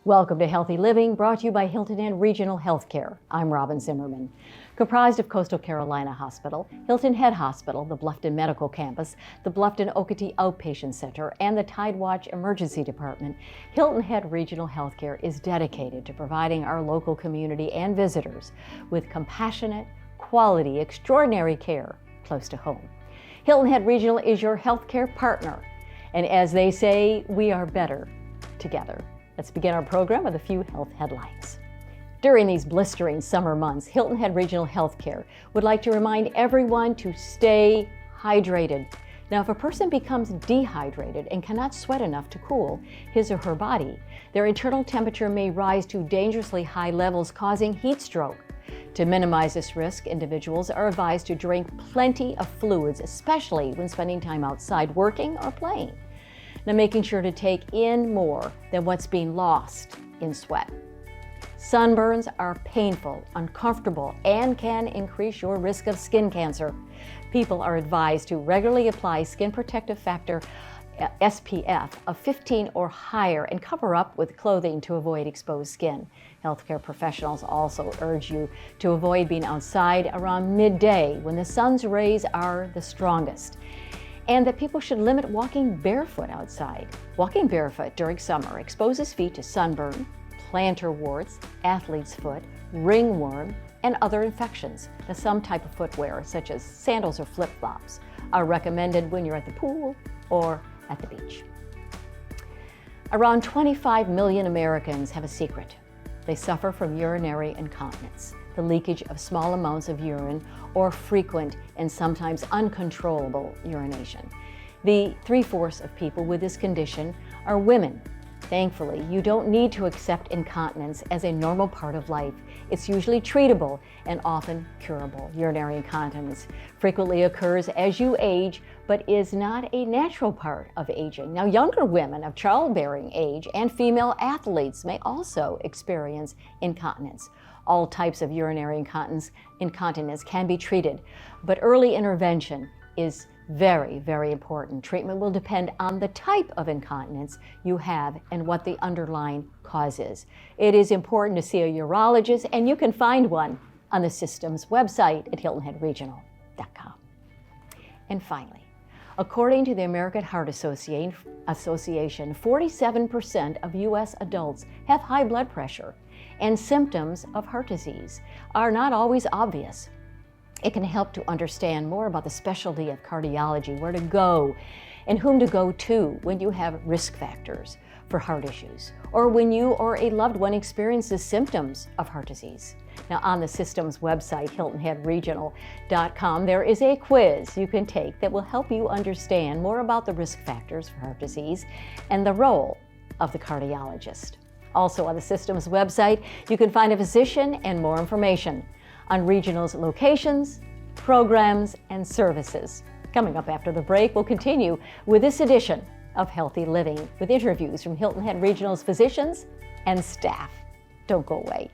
Welcome to Healthy Living, brought to you by Hilton and Regional Healthcare. I'm Robyn Zimmerman. Comprised of Coastal Carolina Hospital, Hilton Head Hospital, the Bluffton Medical Campus, the Bluffton Okatee Outpatient Center, and the Tidewatch Emergency Department, Hilton Head Regional Healthcare is dedicated to providing our local community and visitors with compassionate, quality, extraordinary care close to home. Hilton Head Regional is your healthcare partner, and as they say, we are better together. Let's begin our program with a few health headlines. During these blistering summer months, Hilton Head Regional Healthcare would like to remind everyone to stay hydrated. Now, if a person becomes dehydrated and cannot sweat enough to cool his or her body, their internal temperature may rise to dangerously high levels, causing heat stroke. To minimize this risk, individuals are advised to drink plenty of fluids, especially when spending time outside working or playing. Now, making sure to take in more than what's being lost in sweat. Sunburns are painful, uncomfortable, and can increase your risk of skin cancer. People are advised to regularly apply skin protective factor SPF of 15 or higher and cover up with clothing to avoid exposed skin. Healthcare professionals also urge you to avoid being outside around midday when the sun's rays are the strongest, and that people should limit walking barefoot outside. Walking barefoot during summer exposes feet to sunburn, plantar warts, athlete's foot, ringworm, and other infections. Now, some type of footwear, such as sandals or flip-flops, are recommended when you're at the pool or at the beach. Around 25 million Americans have a secret. They suffer from urinary incontinence, the leakage of small amounts of urine, or frequent and sometimes uncontrollable urination. The 3/4 of people with this condition are women. Thankfully, you don't need to accept incontinence as a normal part of life. It's usually treatable and often curable. Urinary incontinence frequently occurs as you age, but is not a natural part of aging. Now, younger women of childbearing age and female athletes may also experience incontinence. All types of urinary incontinence can be treated, but early intervention is very, very important. Treatment will depend on the type of incontinence you have and what the underlying cause is. It is important to see a urologist, and you can find one on the system's website at hiltonheadregional.com. And finally, according to the American Heart Association, 47% of U.S. adults have high blood pressure, and symptoms of heart disease are not always obvious. It can help to understand more about the specialty of cardiology, where to go, and whom to go to when you have risk factors for heart issues, or when you or a loved one experiences symptoms of heart disease. Now, on the system's website, hiltonheadregional.com, there is a quiz you can take that will help you understand more about the risk factors for heart disease and the role of the cardiologist. Also on the system's website, you can find a physician and more information on Regional's locations, programs, and services. Coming up after the break, we'll continue with this edition of Healthy Living with interviews from Hilton Head Regional's physicians and staff. Don't go away.